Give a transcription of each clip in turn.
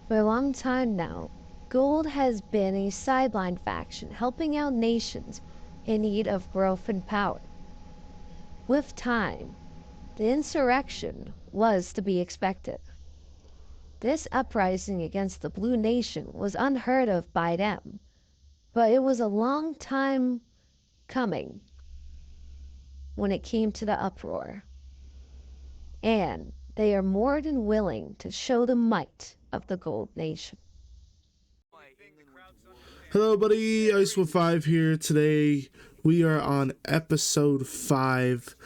For a long time now, Gold has been a sideline faction helping out nations in need of growth and power. With time, the insurrection was to be expected. This uprising against the Blue Nation was unheard of by them, but it was a long time coming when it came to the uproar. And they are more than willing to show the might of the Gold Nation. Hello, buddy. Ice15 here. Today we are on episode 5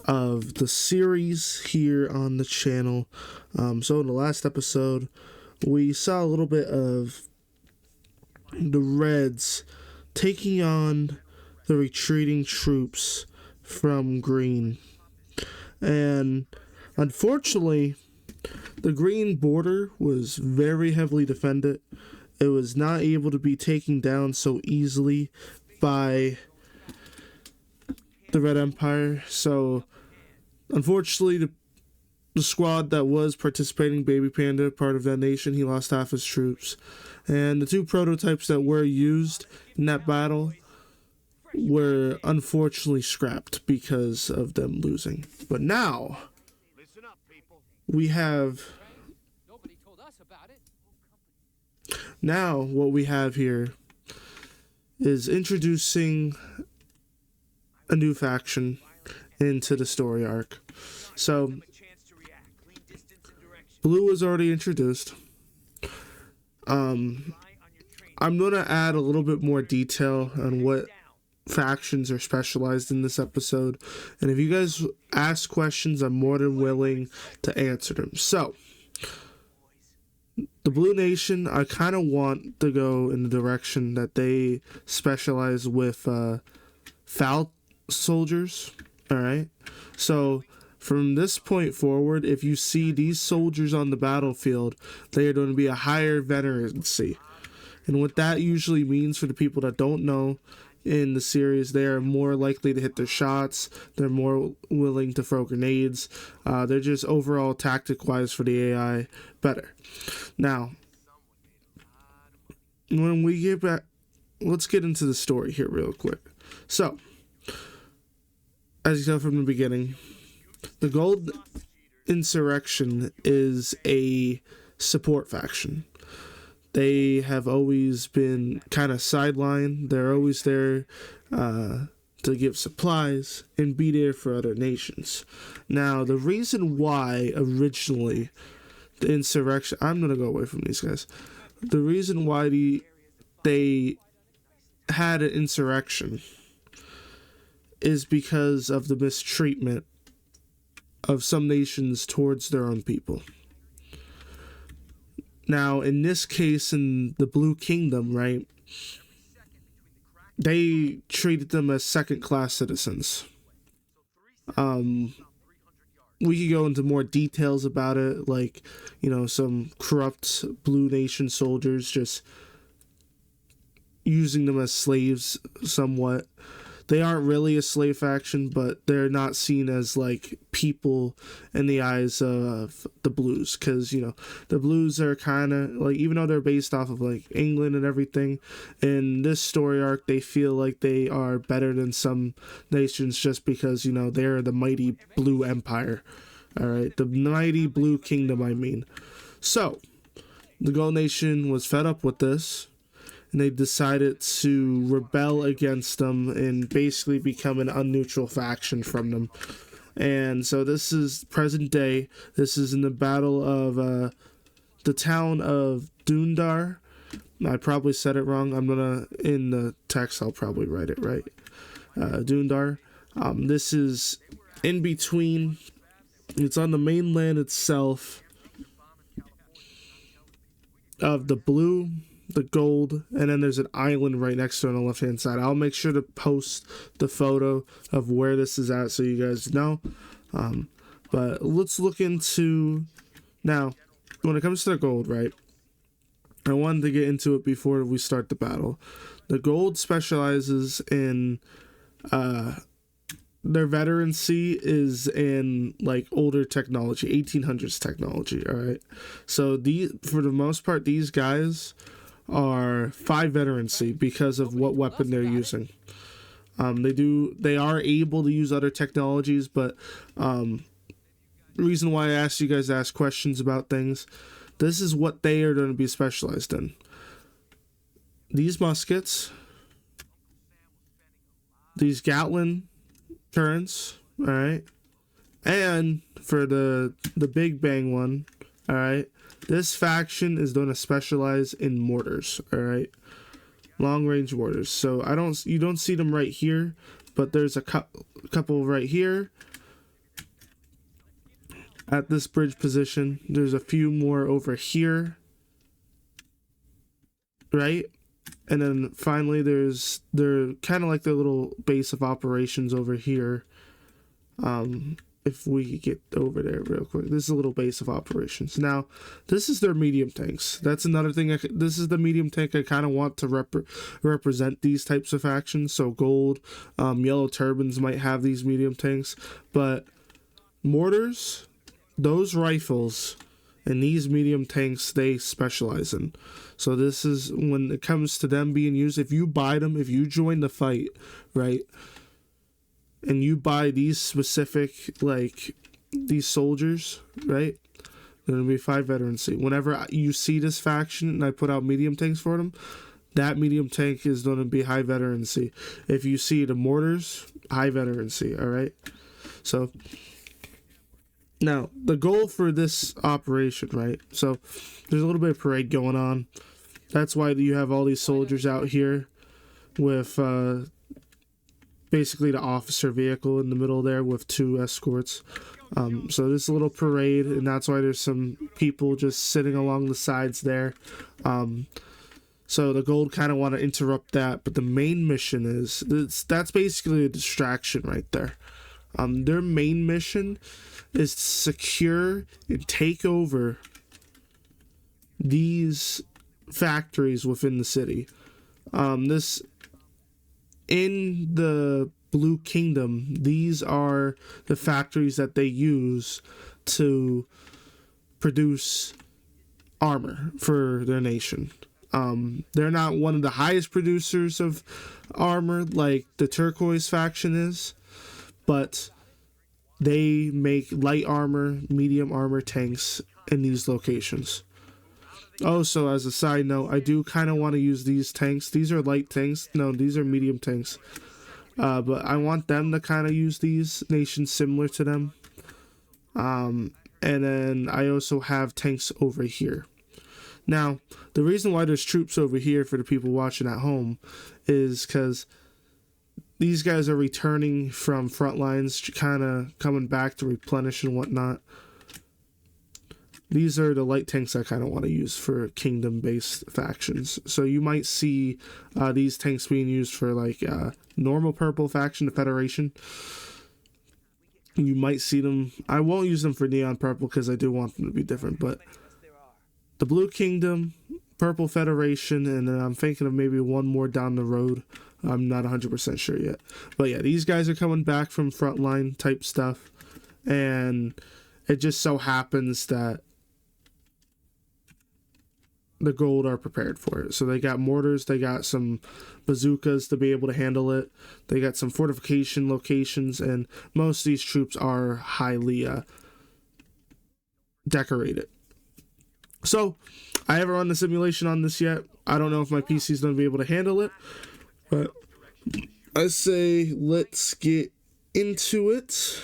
of the series here on the channel. So in the last episode, we saw a little bit of the Reds taking on the retreating troops from Green. And unfortunately, the Green border was very heavily defended. It was not able to be taken down so easily by the Red Empire. So, unfortunately, the squad that was participating, Baby Panda, part of that nation, he lost half his troops. And the 2 prototypes that were used in that battle were unfortunately scrapped because of them losing. But now, we have... Now, what we have here is introducing a new faction into the story arc. So, Blue was already introduced. I'm going to add a little bit more detail on what factions are specialized in this episode. And if you guys ask questions, I'm more than willing to answer them. So, the Blue Nation, I kind of want to go in the direction that they specialize with foul soldiers, alright? So, from this point forward, if you see these soldiers on the battlefield, they are going to be a higher veterancy. And what that usually means for the people that don't know in the series, they are more likely to hit their shots, they're more willing to throw grenades, they're just overall tactic-wise for the AI better. Now, when we get back, let's get into the story here real quick. So, as you know from the beginning, the Gold Insurrection is a support faction. They have always been kind of sidelined. They're always there to give supplies and be there for other nations. Now, the reason why originally the insurrection... I'm going to go away from these guys. The reason why they had an insurrection is because of the mistreatment of some nations towards their own people. Now, in this case, in the Blue Kingdom, right, they treated them as second-class citizens. We could go into more details about it, like, you know, some corrupt Blue Nation soldiers just using them as slaves somewhat. They aren't really a slave faction, but they're not seen as, like, people in the eyes of the Blues. Because, you know, the Blues are kind of, like, even though they're based off of, like, England and everything, in this story arc, they feel like they are better than some nations just because, you know, they're the mighty Blue Empire. Alright, the mighty Blue Kingdom, I mean. So, the Gold Nation was fed up with this, and they decided to rebel against them and basically become an unneutral faction from them. And so this is present day. This is in the battle of the town of Dundar. I probably said it wrong. In the text, I'll probably write it right. Dundar. This is in between. It's on the mainland itself of the Blue, the Gold, and then there's an island right next to it on the left hand side. I'll make sure to post the photo of where this is at so you guys know. But let's look into now when it comes to the Gold, right? I wanted to get into it before we start the battle. The Gold specializes in their veterancy is in like older technology, 1800s technology. All right, so for the most part, these guys are 5 veterancy because of what weapon they're using. They are able to use other technologies, but the reason why I asked you guys to ask questions about things, this is what they are going to be specialized in. These muskets, these Gatlin turrets, all right, and for the Big Bang one, all right, this faction is going to specialize in mortars, all right, long range mortars. So you don't see them right here, but there's a couple right here at this bridge position. There's a few more over here, right? And then finally they're kind of like the little base of operations over here. If we get over there real quick, this is a little base of operations. Now this is their medium tanks. That's another thing. This is the medium tank I kind of want to represent these types of factions. So gold, yellow turbans might have these medium tanks, but mortars, those rifles, and these medium tanks they specialize in. So this is when it comes to them being used. If you buy them, if you join the fight, right, and you buy these specific, like these soldiers, right, they're gonna be 5 veterancy. Whenever you see this faction and I put out medium tanks for them, that medium tank is going to be high veterancy. If you see the mortars, high veterancy. All right, so now the goal for this operation, right, so there's a little bit of parade going on. That's why you have all these soldiers out here with basically the officer vehicle in the middle there with 2 escorts. So this little parade, and that's why there's some people just sitting along the sides there. So the gold kind of want to interrupt that, but the main mission that's basically a distraction right there. Their main mission is to secure and take over these factories within the city. This in the Blue Kingdom, these are the factories that they use to produce armor for their nation. They're not one of the highest producers of armor like the Turquoise faction is, but they make light armor, medium armor tanks in these locations. Also, as a side note, I do kind of want to use these tanks. These are light tanks. No, these are medium tanks. But I want them to kind of use these nations similar to them. And then I also have tanks over here. Now, the reason why there's troops over here for the people watching at home is because these guys are returning from front lines, kind of coming back to replenish and whatnot. These are the light tanks I kind of want to use for kingdom-based factions. So you might see these tanks being used for like normal purple faction, the Federation. You might see them. I won't use them for neon purple because I do want them to be different. But the Blue Kingdom, Purple Federation, and then I'm thinking of maybe one more down the road. I'm not 100% sure yet. But yeah, these guys are coming back from frontline type stuff. And it just so happens that the gold are prepared for it. So they got mortars, they got some bazookas to be able to handle it. They got some fortification locations, and most of these troops are highly decorated. So I haven't run the simulation on this yet. I don't know if my PC is going to be able to handle it, but I say let's get into it.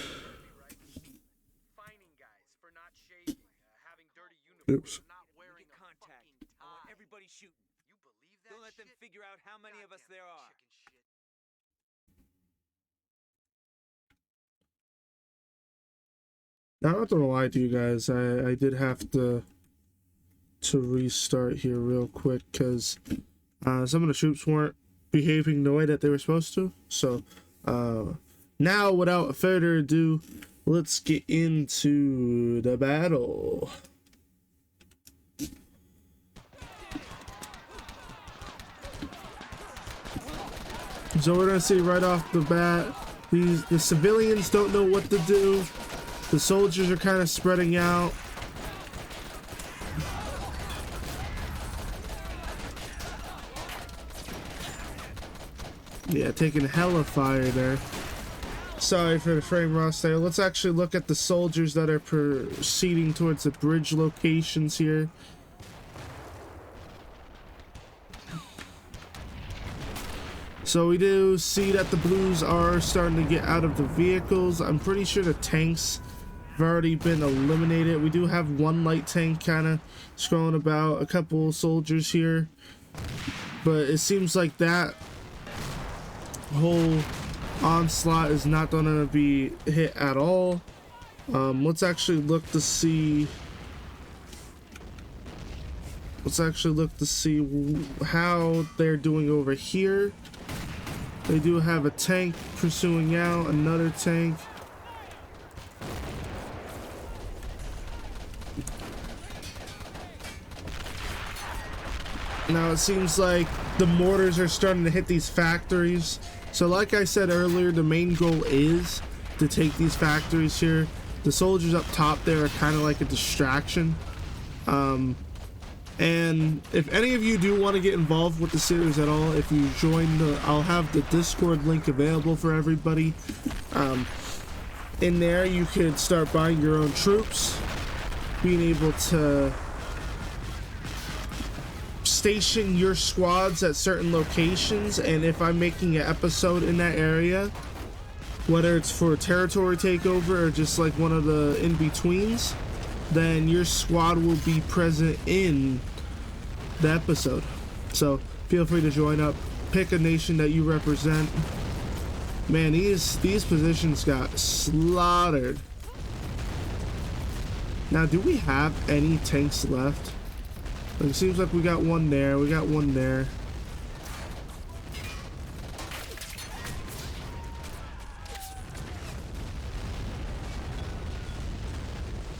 Oops. Figure out how many of us there are. Now, I'm not gonna lie to you guys, I did have to restart here real quick because some of the troops weren't behaving the way that they were supposed to. So now, without further ado, let's get into the battle. So we're gonna see right off the bat, The civilians don't know what to do. The soldiers are kind of spreading out. Yeah, taking hella fire there. Sorry for the frame rust there. Let's actually look at the soldiers that are proceeding towards the bridge locations here. So we do see that the blues are starting to get out of the vehicles. I'm pretty sure the tanks have already been eliminated. We do have one light tank kind of scrolling about, a couple soldiers here. But it seems like that whole onslaught is not gonna be hit at all. Let's actually look to see how they're doing over here. They do have a tank pursuing out, another tank. Now it seems like the mortars are starting to hit these factories. So like I said earlier, the main goal is to take these factories here. The soldiers up top there are kind of like a distraction. And if any of you do want to get involved with the series at all, if you join I'll have the Discord link available for everybody. In there you could start buying your own troops, being able to station your squads at certain locations, and if I'm making an episode in that area, whether it's for a territory takeover or just like one of the in-betweens, then your squad will be present in the episode. So feel free to join up, pick a nation that you represent. Man, these positions got slaughtered. Now, do we have any tanks left? It seems like we got one there, we got one there.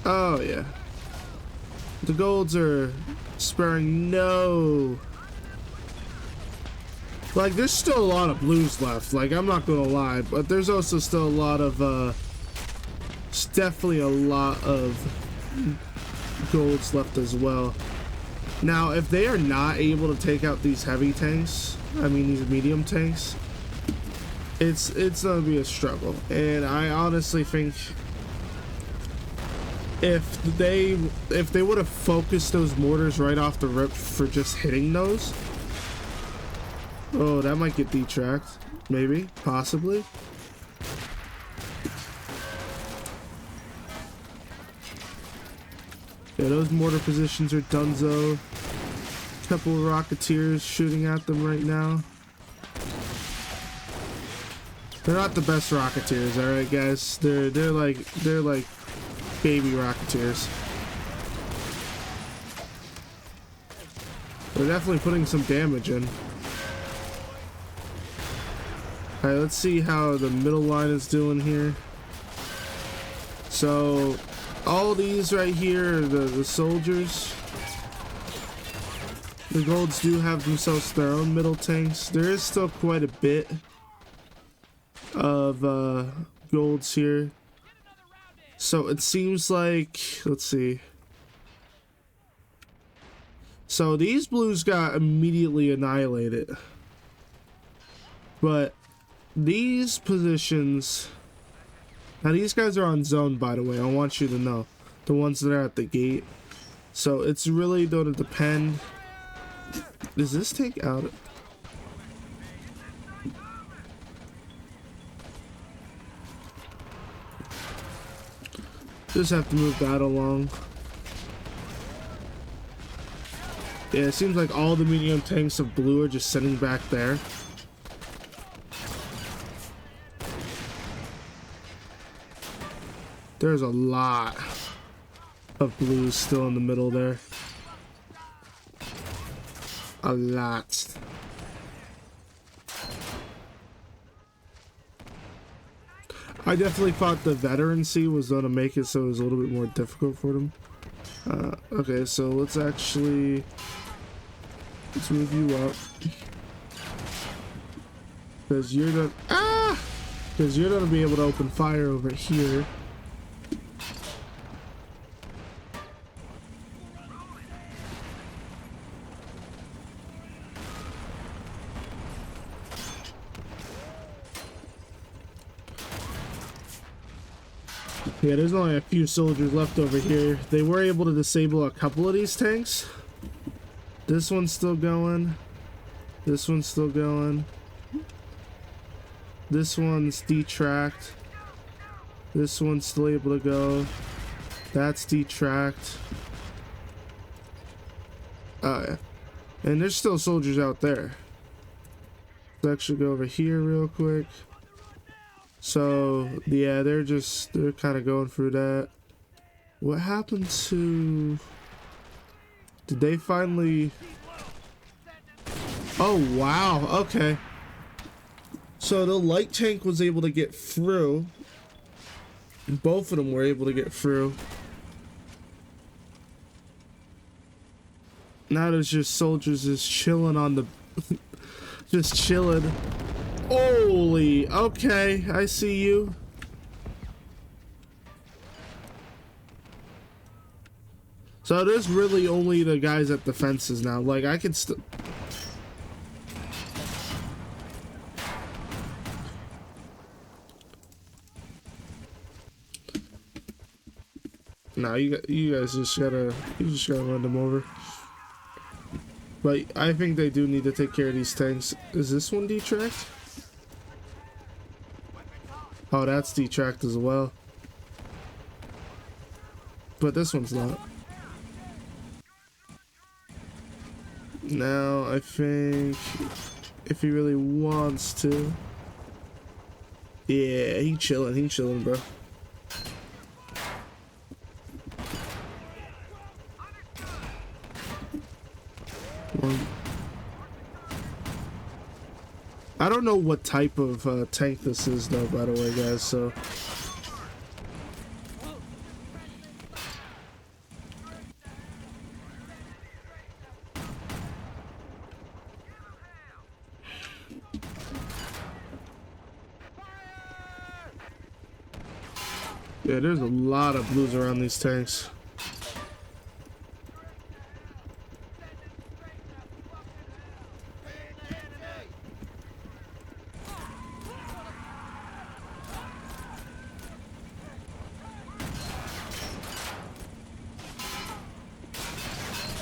Oh yeah, the golds are sparing no. Like, there's still a lot of blues left, like, I'm not gonna lie, but there's also still a lot of it's definitely a lot of golds left as well. Now, if they are not able to take out these heavy tanks, I mean these medium tanks, it's gonna be a struggle. And I honestly think if they would have focused those mortars right off the rip for just hitting those, oh, that might get detracked, maybe, possibly. Yeah, those mortar positions are donezo. Couple of Rocketeers shooting at them right now. They're not the best Rocketeers, alright guys. They're like baby Rocketeers. They're definitely putting some damage in. Alright, let's see how the middle line is doing here. So all these right here are the soldiers. The golds do have themselves their own middle tanks. There is still quite a bit of golds here. So it seems like, let's see. So these blues got immediately annihilated. But these positions, now these guys are on zone, by the way, I want you to know. The ones that are at the gate. So it's really going to depend. Does this take out? Just have to move that along. Yeah, it seems like all the medium tanks of blue are just sitting back there. There's a lot of blues still in the middle there. A lot. I definitely thought the veterancy was going to make it so it was a little bit more difficult for them. Okay, so let's move you up. Because you're the... Ah! because you're gonna be able to open fire over here. Yeah, there's only a few soldiers left over here. They were able to disable a couple of these tanks. This one's still going. This one's still going. This one's detracked. This one's still able to go. That's detracked. Oh yeah. And there's still soldiers out there. Let's actually go over here real quick. So yeah, they're kind of going through that. What happened to... Did they finally... Oh wow, okay. So the light tank was able to get through. Both of them were able to get through. Now there's just soldiers just chilling on the... just chilling. Holy, okay, I see you. So there's really only the guys at the fences now. Like, I could still... Nah, you guys just gotta run them over. But I think they do need to take care of these tanks. Is this one detracked? Oh, that's detracked as well. But this one's not. Now, I think if he really wants to... Yeah, he chilling, bro. I don't know what type of tank this is though, by the way, guys, so... Yeah, there's a lot of blues around these tanks.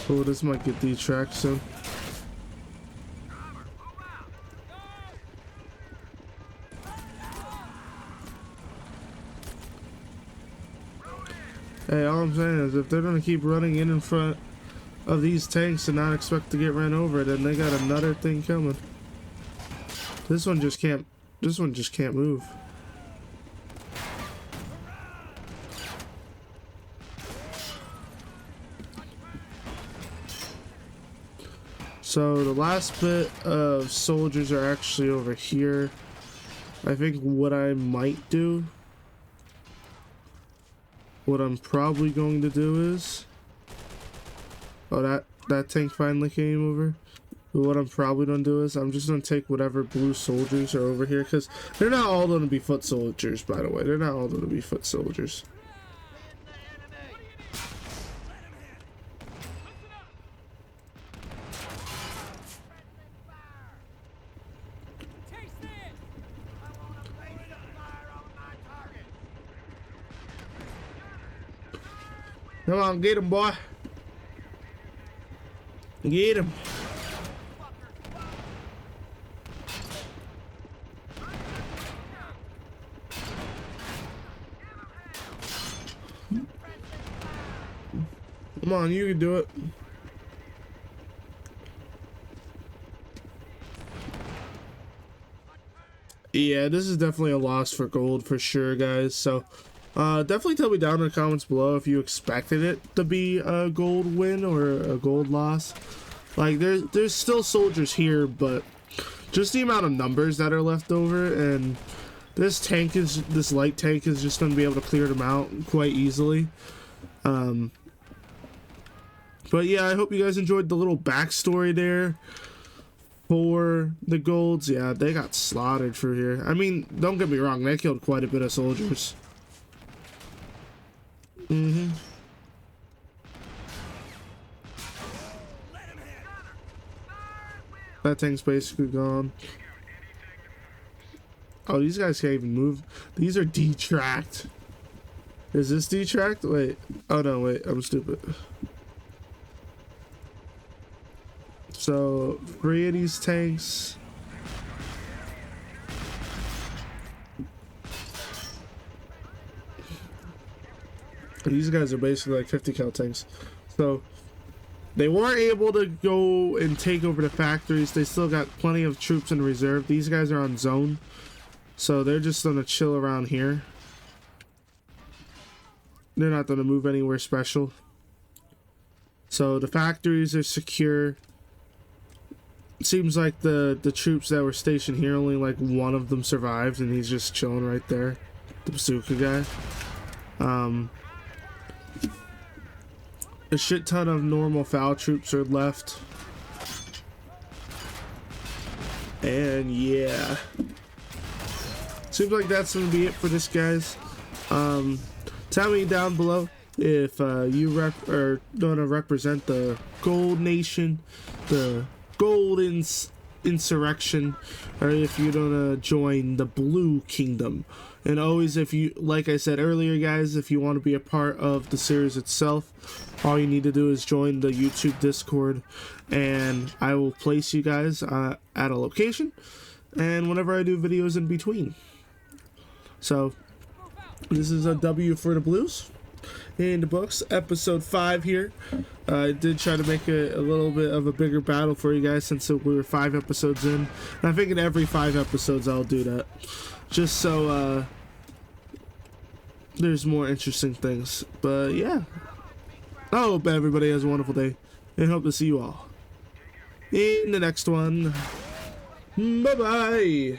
Oh, this might get detracked soon. Hey, all I'm saying is if they're gonna keep running in front of these tanks and not expect to get ran over, then they got another thing coming. This one just can't move. So the last bit of soldiers are actually over here. I think what I might do, what I'm probably going to do is... Oh, that tank finally came over. But what I'm probably going to do is I'm just going to take whatever blue soldiers are over here. Because they're not all going to be foot soldiers, by the way. They're not all going to be foot soldiers. Come on, get him, boy. Get him. Come on, you can do it. Yeah, this is definitely a loss for gold for sure, guys. So definitely tell me down in the comments below if you expected it to be a gold win or a gold loss. Like, there's still soldiers here, but just the amount of numbers that are left over, and this light tank is just going to be able to clear them out quite easily. But yeah, I hope you guys enjoyed the little backstory there For the golds, yeah, they got slaughtered for here. I mean, don't get me wrong, they killed quite a bit of soldiers. That tank's basically gone. Oh, these guys can't even move. These are detracked. Is this detracked? Wait. Oh no, wait. I'm stupid. So, 3 of these tanks. These guys are basically like 50 cal tanks. So, they weren't able to go and take over the factories. They still got plenty of troops in reserve. These guys are on zone. So, they're just gonna chill around here. They're not gonna move anywhere special. So, the factories are secure. It seems like the troops that were stationed here, only like one of them survived, and he's just chilling right there. The bazooka guy. A shit ton of normal FAL troops are left. And yeah. Seems like that's gonna be it for this, guys. Tell me down below if you are gonna represent the Gold Nation, the Gold Insurrection, or if you're gonna join the Blue Kingdom. And always, if you, like I said earlier, guys, if you want to be a part of the series itself, all you need to do is join the YouTube Discord, and I will place you guys at a location, and whenever I do videos in between. So, this is a W for the Blues in the books, episode 5 here. I did try to make a little bit of a bigger battle for you guys since we were 5 episodes in. And I think in every 5 episodes I'll do that, just so there's more interesting things. But yeah, I hope everybody has a wonderful day, and hope to see you all in the next one. Bye bye.